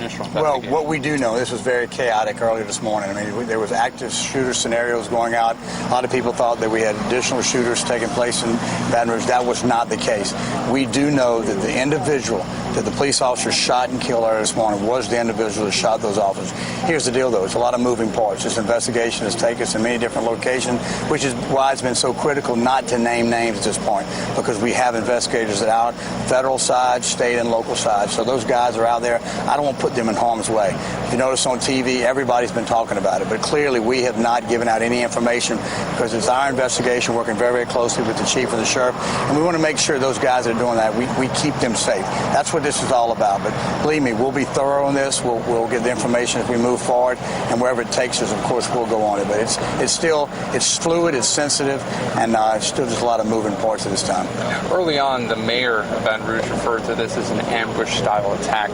initial investigation? Well, what we do know, this was very chaotic earlier this morning. I mean, there was active shooter scenarios going out. A lot of people thought that we had additional shooters taking place in Baton Rouge. That was not the case. We do know that the individual that the police officer shot and killed earlier this morning was the individual that shot those officers. Here's the deal, though. It's a lot of moving parts. This investigation has taken us in many different locations, which is why it's been so critical not to name names at this point, because we have investigators that are out, federal side, state, and local side. So those guys are out there. I don't want to put them in harm's way. If you notice on TV, everybody's been talking about it, but clearly we have not given out any information because it's our investigation, working very, very closely with the chief and the sheriff, and we want to make sure those guys that are doing that, we keep them safe. That's what this is all about. But believe me, we'll be thorough on this. We'll get the information as we move forward, and wherever it takes us, of course, we'll go on it. But it's fluid, it's sensitive, and it's still just a lot of moving parts at this time. Early on, the mayor of Baton Rouge referred to this as an ambush-style attack.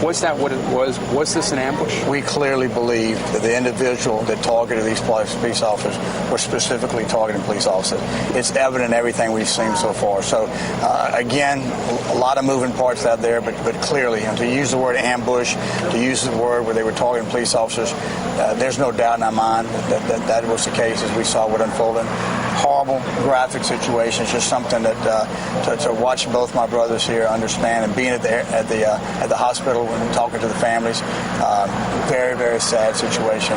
Was that what it was? Was this an ambush? We clearly believe that the individual that targeted these police officers were specifically targeting police officers. It's evident in everything we've seen so far. So, again, a lot of moving parts out there, but clearly, to use the word ambush, to use the word where they were targeting police officers, there's no doubt in our mind that was the case as we saw what unfolded. Horrible, graphic situation. It's just something that to watch both my brothers here understand, and being at the hospital and talking to the families, very, very sad situation.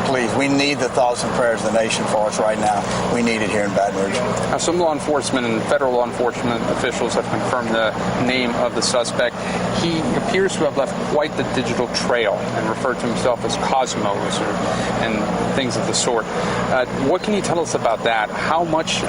Please, we need the thoughts and prayers of the nation for us right now. We need it here in Baton Rouge. Now, some law enforcement and federal law enforcement officials have confirmed the name of the suspect. He appears to have left quite the digital trail and referred to himself as Cosmos and things of the sort. What can you tell us about that? How much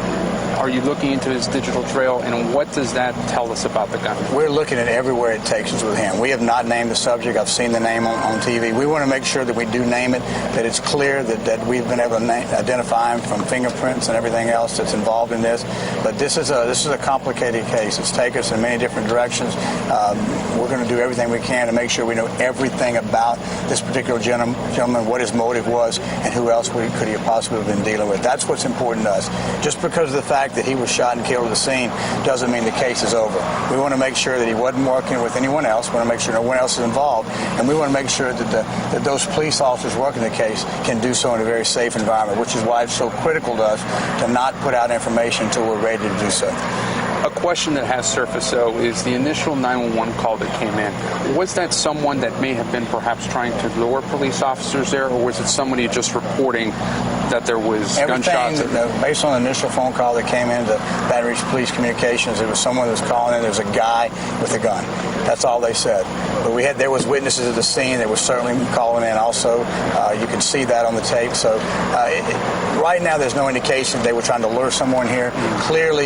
are you looking into his digital trail, and what does that tell us about the gun? We're looking at everywhere it takes us with him. We have not named the subject. I've seen the name on TV. We want to make sure that we do name it, that it's clear that we've been able to identify him from fingerprints and everything else that's involved in this. But this is a complicated case. It's taken us in many different directions. We're going to do everything we can to make sure we know everything about this particular gentleman, what his motive was, and who else could he have possibly been dealing with. That's what's important to us. Just because of the fact that he was shot and killed at the scene doesn't mean the case is over. We want to make sure that he wasn't working with anyone else. We want to make sure no one else is involved, and we want to make sure that those police officers working the case can do so in a very safe environment, which is why it's so critical to us to not put out information until we're ready to do so. A question that has surfaced, though, is the initial 911 call that came in. Was that someone that may have been perhaps trying to lure police officers there, or was it somebody just reporting that there was gunshots? Based on the initial phone call that came into Baton Rouge Police Communications, it was someone that was calling in. There was a guy with a gun. That's all they said. But there was witnesses at the scene that were certainly calling in also. You can see that on the tape. So right now there's no indication they were trying to lure someone here. Clearly,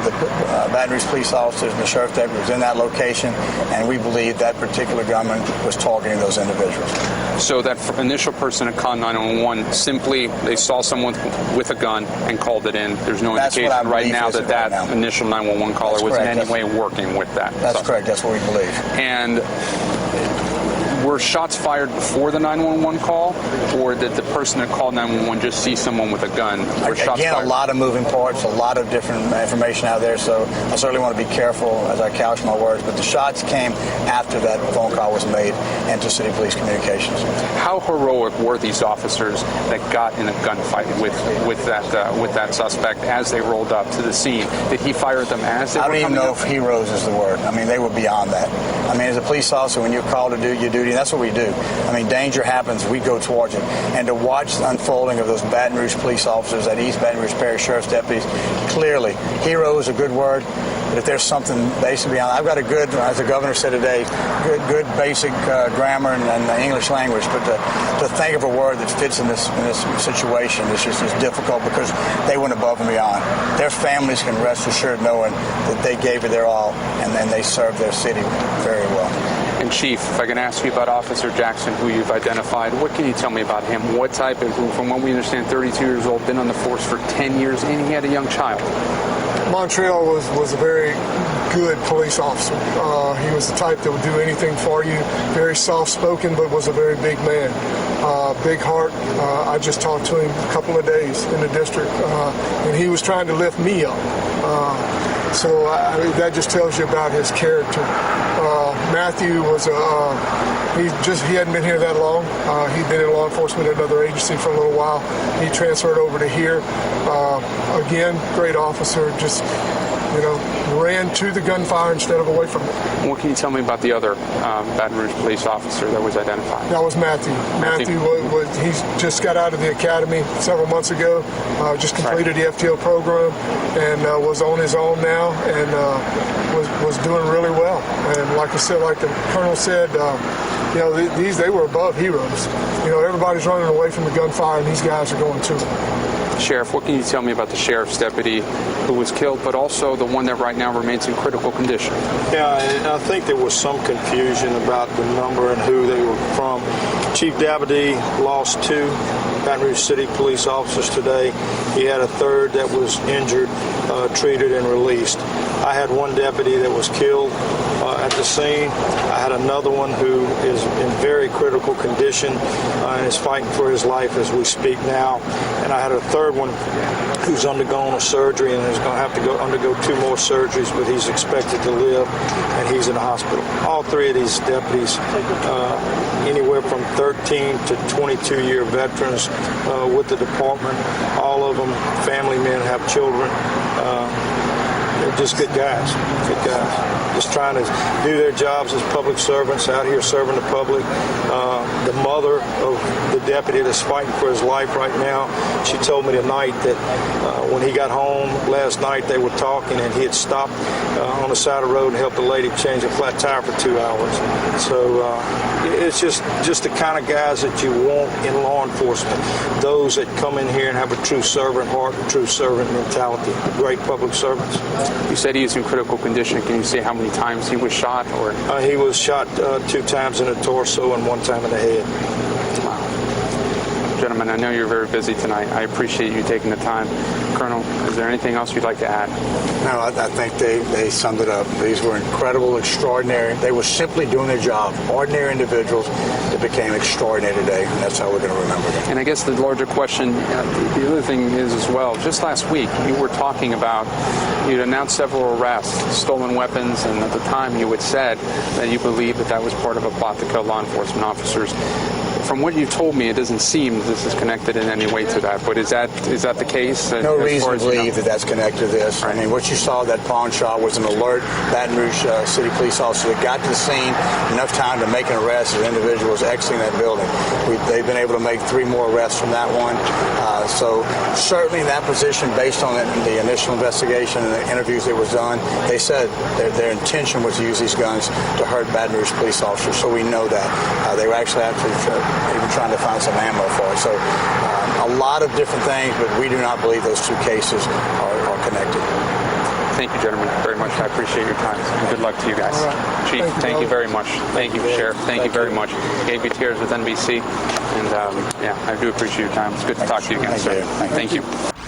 the Baton Rouge police officers and the sheriff's deputy was in that location, and we believe that particular gunman was targeting those individuals. So that initial person at call 911, simply they saw someone with a gun and called it in. There's no indication right now that initial 911 caller was in any way working with that. That's correct. That's what we believe. And were shots fired before the 911 call, or did the person that called 911 just see someone with a gun? Again, a lot of moving parts, a lot of different information out there, so I certainly want to be careful as I couch my words, but the shots came after that phone call was made into City Police Communications. How heroic were these officers that got in a gunfight with that suspect as they rolled up to the scene? Did he fire at them as they were coming up? I don't even know if heroes is the word. I mean, they were beyond that. I mean, as a police officer, when you're called to do your duty, that's what we do. I mean, danger happens, we go towards it. And to watch the unfolding of those Baton Rouge police officers, that East Baton Rouge Parish Sheriff's deputies, clearly, hero is a good word, but if there's something basically beyond, I've got a good, as the governor said today, good basic grammar and English language, but to think of a word that fits in this situation is just difficult because they went above and beyond. Their families can rest assured knowing that they gave it their all and then they served their city very well. And Chief, if I can ask you about Officer Jackson, who you've identified, what can you tell me about him? What type of, from what we understand, 32 years old, been on the force for 10 years, and he had a young child. Montreal was a very good police officer. He was the type that would do anything for you. Very soft-spoken, but was a very big man. Big heart. I just talked to him a couple of days in the district, and he was trying to lift me up. So that just tells you about his character. Matthew was he hadn't been here that long. He'd been in law enforcement at another agency for a little while. He transferred over to here. Again, great officer. Just ran to the gunfire instead of away from it. What can you tell me about the other Baton Rouge police officer that was identified? That was Matthew. Matthew he just got out of the academy several months ago. Just completed the FTO program and was on his own now and was doing really well. And like I said, like the colonel said, they were above heroes. Everybody's running away from the gunfire, and these guys are going to it. Sheriff, what can you tell me about the sheriff's deputy who was killed, but also the one that right now remains in critical condition? Yeah, I think there was some confusion about the number and who they were from. Chief Deputy lost 2 Baton Rouge City police officers today. He had a third that was injured, treated, and released. I had 1 deputy that was killed at the scene. I had another one who is in very critical condition and is fighting for his life as we speak now. And I had a third one who's undergone a surgery and is going to have to undergo 2 more surgeries, but he's expected to live, and he's in the hospital. All 3 of these deputies, anywhere from 13 to 22-year veterans with the department. All of them family men, have children. They're just good guys, just trying to do their jobs as public servants out here serving the public. The mother of the deputy that's fighting for his life right now, she told me tonight that when he got home last night, they were talking, and he had stopped on the side of the road and helped a lady change a flat tire for 2 hours. So it's just the kind of guys that you want in law enforcement, those that come in here and have a true servant heart, a true servant mentality, great public servants. You said he is in critical condition. Can you say how many times he was shot? Or he was shot 2 times in the torso and 1 time in the head. Wow. Gentlemen, I know you're very busy tonight. I appreciate you taking the time. Colonel, is there anything else you'd like to add? No, I think they summed it up. These were incredible, extraordinary. They were simply doing their job. Ordinary individuals that became extraordinary today, and that's how we're going to remember them. And I guess the larger question, the other thing is as well, just last week you were talking about, you'd announced several arrests, stolen weapons, and at the time you had said that you believed that was part of a plot to kill law enforcement officers. From what you've told me, it doesn't seem this is connected in any way to that. But is that the case? No reason to believe that that's connected to this. Right. I mean, what you saw, that pawn shop, was an alert Baton Rouge City police officer that got to the scene enough time to make an arrest as individuals exiting that building. They've been able to make 3 more arrests from that one. So certainly in that position, based on the initial investigation and the interviews that was done, they said their intention was to use these guns to hurt Baton Rouge police officers. So we know that. They were actually even trying to find some ammo for it. So a lot of different things, but we do not believe those 2 cases are connected. Thank you, gentlemen, very much. I appreciate your time. Good luck to you guys. Right. Chief, thank you very much. Thank you, Sheriff. Thank you very much. Gave you tears with NBC. And, I do appreciate your time. It's good to talk to you again, sir. Thank you. Thank you.